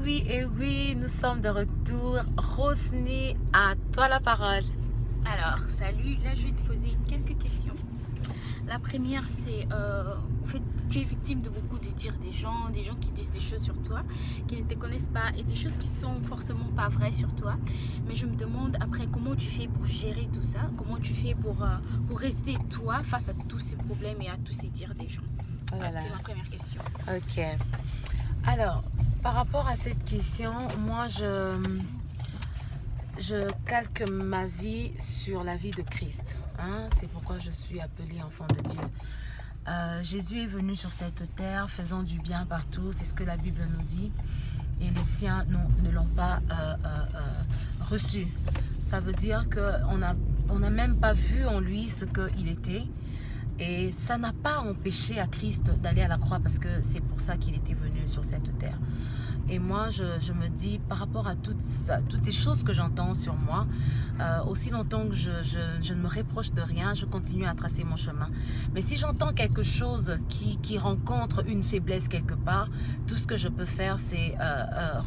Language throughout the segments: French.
et oui, nous sommes de retour. Rosny, à toi la parole. Alors, salut, là je vais te poser quelques questions. La première, c'est, en fait, tu es victime de beaucoup de dires des gens qui disent des choses sur toi, qui ne te connaissent pas et des choses qui sont forcément pas vraies sur toi. Mais je me demande après comment tu fais pour gérer tout ça, comment tu fais pour rester toi face à tous ces problèmes et à tous ces dires des gens. Oh là là. C'est ma première question. Ok. Alors, par rapport à cette question, moi je calque ma vie sur la vie de Christ. Hein? C'est pourquoi je suis appelée enfant de Dieu. Jésus est venu sur cette terre faisant du bien partout, c'est ce que la Bible nous dit. Et les siens ne l'ont pas reçu. Ça veut dire qu'on n'a même pas vu en lui ce qu'il était. Et ça n'a pas empêché à Christ d'aller à la croix parce que c'est pour ça qu'il était venu sur cette terre. Et moi, je me dis, par rapport à toutes ces choses que j'entends sur moi, aussi longtemps que je ne me reproche de rien, je continue à tracer mon chemin. Mais si j'entends quelque chose qui rencontre une faiblesse quelque part, tout ce que je peux faire, c'est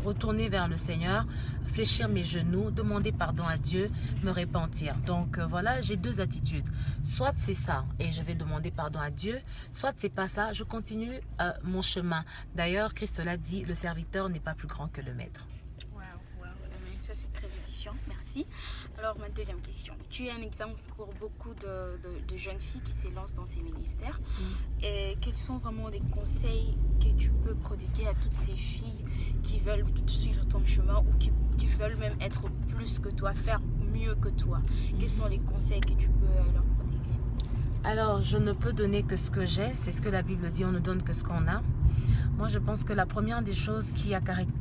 retourner vers le Seigneur, fléchir mes genoux, demander pardon à Dieu, me repentir. Donc voilà, j'ai deux attitudes. Soit c'est ça, et je vais demander pardon à Dieu, soit c'est pas ça, je continue mon chemin. D'ailleurs, Christ l'a dit, le serviteur n'est pas plus grand que le maître. Waouh, ça c'est très édifiant, merci. Alors ma deuxième question, tu es un exemple pour beaucoup de jeunes filles qui s'élancent dans ces ministères. Et quels sont vraiment les conseils que tu peux prodiguer à toutes ces filles qui veulent suivre ton chemin ou qui veulent même être plus que toi, faire mieux que toi? Quels sont les conseils que tu peux leur prodiguer? Alors, je ne peux donner que ce que j'ai, c'est ce que la Bible dit, on ne donne que ce qu'on a. Moi, je pense que la première des choses qui a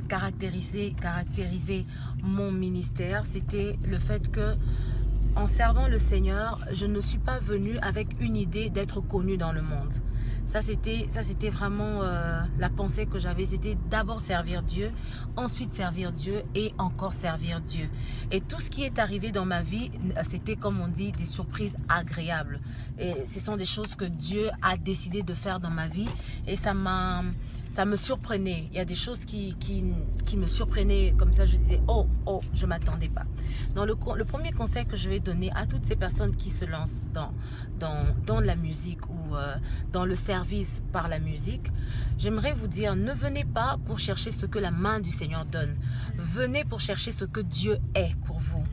caractérisé mon ministère, c'était le fait que, en servant le Seigneur, je ne suis pas venue avec une idée d'être connue dans le monde. Ça, c'était vraiment la pensée que j'avais. C'était d'abord servir Dieu, ensuite servir Dieu et encore servir Dieu. Et tout ce qui est arrivé dans ma vie, c'était, comme on dit, des surprises agréables. Et ce sont des choses que Dieu a décidé de faire dans ma vie. Et ça me surprenait. Il y a des choses qui me surprenaient. Comme ça, je disais, oh, je ne m'attendais pas. Donc, le premier conseil que je vais donner à toutes ces personnes qui se lancent dans la musique ou dans le service par la musique, j'aimerais vous dire, ne venez pas pour chercher ce que la main du Seigneur donne. Venez pour chercher ce que Dieu est pour vous.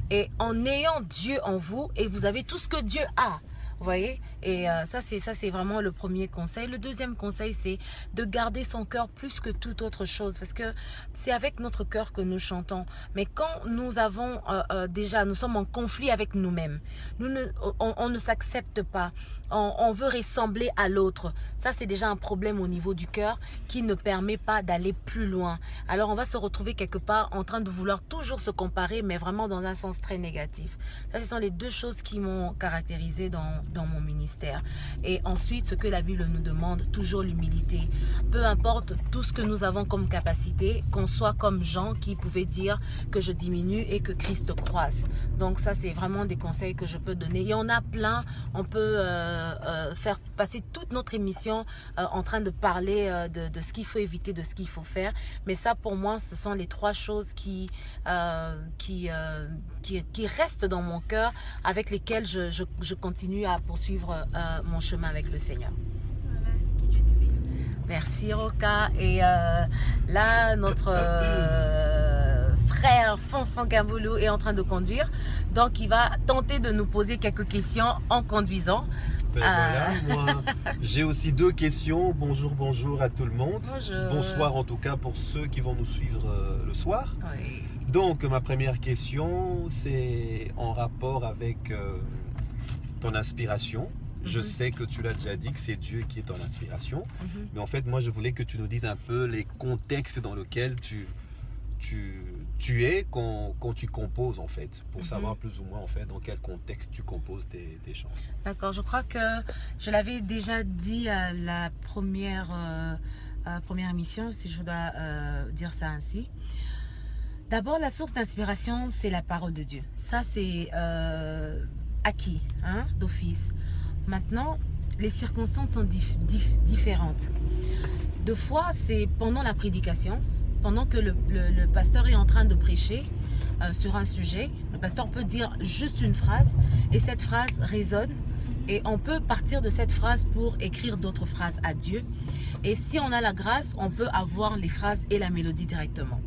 Et en ayant Dieu en vous, et vous avez tout ce que Dieu a. Vous voyez? Et ça, c'est vraiment le premier conseil. Le deuxième conseil, c'est de garder son cœur plus que toute autre chose. Parce que c'est avec notre cœur que nous chantons. Mais quand nous avons nous sommes en conflit avec nous-mêmes. On ne s'accepte pas. On veut ressembler à l'autre. Ça, c'est déjà un problème au niveau du cœur qui ne permet pas d'aller plus loin. Alors, on va se retrouver quelque part en train de vouloir toujours se comparer, mais vraiment dans un sens très négatif. Ça, ce sont les deux choses qui m'ont caractérisé dans mon ministère. Et ensuite, ce que la Bible nous demande, toujours l'humilité. Peu importe tout ce que nous avons comme capacité, qu'on soit comme Jean qui pouvait dire que je diminue et que Christ croisse. Donc ça, c'est vraiment des conseils que je peux donner. Il y en a plein. On peut faire passer toute notre émission en train de parler de ce qu'il faut éviter, de ce qu'il faut faire. Mais ça, pour moi, ce sont les trois choses qui restent dans mon cœur, avec lesquelles je continue à poursuivre mon chemin avec le Seigneur. Voilà, que Dieu te bénisse. Merci Roca. Et là, notre frère Fanfan Gamboulou est en train de conduire. Donc, il va tenter de nous poser quelques questions en conduisant. Ben voilà, moi j'ai aussi deux questions. Bonjour à tout le monde. Bonjour. Bonsoir en tout cas pour ceux qui vont nous suivre le soir. Oui. Donc ma première question, c'est en rapport avec ton inspiration. Je sais que tu l'as déjà dit que c'est Dieu qui est ton inspiration. Mais en fait, moi je voulais que tu nous dises un peu les contextes dans lesquels tu es quand tu composes en fait, pour savoir plus ou moins en fait dans quel contexte tu composes tes chansons. D'accord, je crois que je l'avais déjà dit à la première émission, si je dois dire ça ainsi. D'abord, la source d'inspiration, c'est la parole de Dieu. Ça, c'est acquis, hein, d'office. Maintenant, les circonstances sont différentes. Deux fois, c'est pendant la prédication. pendant que le pasteur est en train de prêcher sur un sujet, le pasteur peut dire juste une phrase et cette phrase résonne et on peut partir de cette phrase pour écrire d'autres phrases à Dieu. Et si on a la grâce, on peut avoir les phrases et la mélodie directement.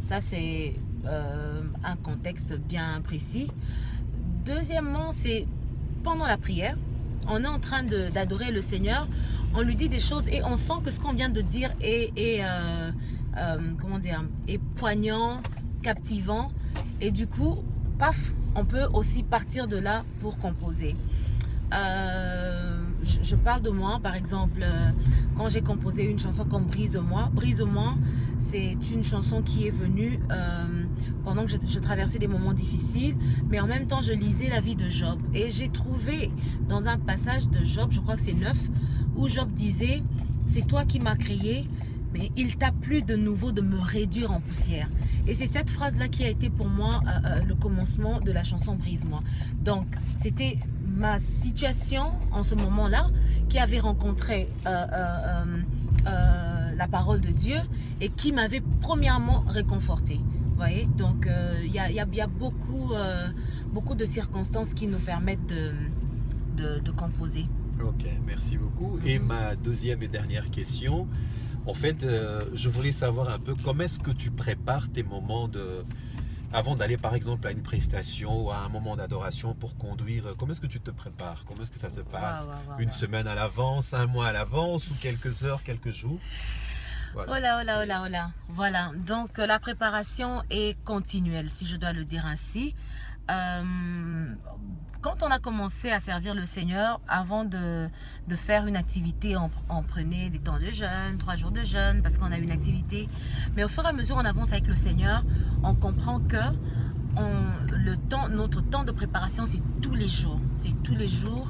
Ça, c'est un contexte bien précis. Deuxièmement, c'est pendant la prière, on est en train d'adorer le Seigneur, on lui dit des choses et on sent que ce qu'on vient de dire est poignant, captivant. Et du coup, paf, on peut aussi partir de là pour composer. Je parle de moi, par exemple, quand j'ai composé une chanson comme Brise-moi. Brise-moi, c'est une chanson qui est venue pendant que je traversais des moments difficiles, mais en même temps, je lisais la vie de Job. Et j'ai trouvé dans un passage de Job, je crois que c'est 9, où Job disait, c'est toi qui m'as créé, mais il t'a plu de nouveau de me réduire en poussière. Et c'est cette phrase-là qui a été pour moi le commencement de la chanson Brise-moi. Donc, c'était ma situation en ce moment-là qui avait rencontré la parole de Dieu et qui m'avait premièrement réconforté. Vous voyez, donc il y a beaucoup de circonstances qui nous permettent de composer. Ok, merci beaucoup. Et ma deuxième et dernière question, en fait, je voulais savoir un peu comment est-ce que tu prépares tes moments avant d'aller par exemple à une prestation ou à un moment d'adoration pour conduire. Comment est-ce que tu te prépares? Comment est-ce que ça se passe? Une semaine à l'avance, un mois à l'avance ou quelques heures, quelques jours? Voilà. Voilà, donc la préparation est continuelle, si je dois le dire ainsi. Quand on a commencé à servir le Seigneur, avant de faire une activité, on prenait des temps de jeûne, 3 jours de jeûne, parce qu'on a une activité. Mais au fur et à mesure, on avance avec le Seigneur, on comprend que notre temps de préparation, c'est tous les jours. C'est tous les jours.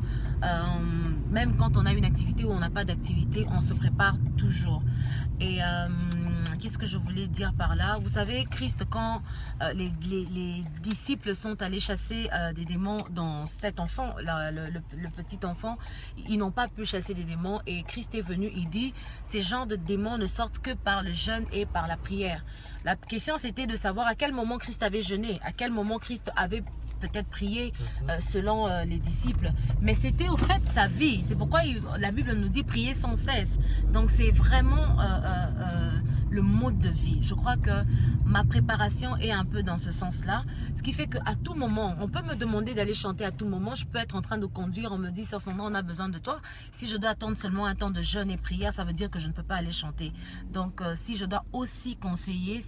Même quand on a une activité ou on n'a pas d'activité, on se prépare toujours. Et qu'est-ce que je voulais dire par là? Vous savez, Christ, quand les disciples sont allés chasser des démons dans cet enfant, le petit enfant, ils n'ont pas pu chasser des démons. Et Christ est venu, il dit, ces genres de démons ne sortent que par le jeûne et par la prière. La question, c'était de savoir à quel moment Christ avait jeûné, à quel moment Christ avait peut-être prié selon les disciples, mais c'était au fait sa vie. C'est pourquoi la Bible nous dit prier sans cesse. Donc c'est vraiment le mode de vie. Je crois que ma préparation est un peu dans ce sens-là, ce qui fait qu'à tout moment, on peut me demander d'aller chanter à tout moment. Je peux être en train de conduire, on me dit Sœur Sandra, on a besoin de toi. Si je dois attendre seulement un temps de jeûne et prière, ça veut dire que je ne peux pas aller chanter. Donc si je dois aussi conseiller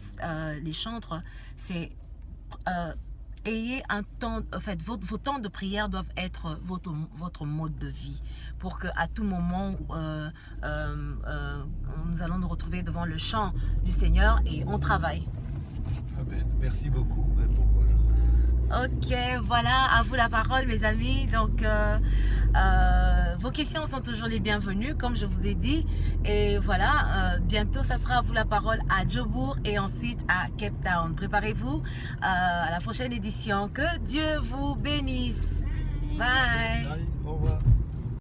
les chantres, c'est ayez un temps, en fait, vos temps de prière doivent être votre mode de vie pour qu'à tout moment, nous allons nous retrouver devant le chant du Seigneur et on travaille. Amen. Merci beaucoup. Ok, voilà, à vous la parole mes amis. Donc vos questions sont toujours les bienvenues comme je vous ai dit. Et voilà, bientôt ça sera à vous la parole à Jobourg et ensuite à Cape Town. Préparez-vous à la prochaine édition. Que Dieu vous bénisse. Bye. Bye. Au revoir.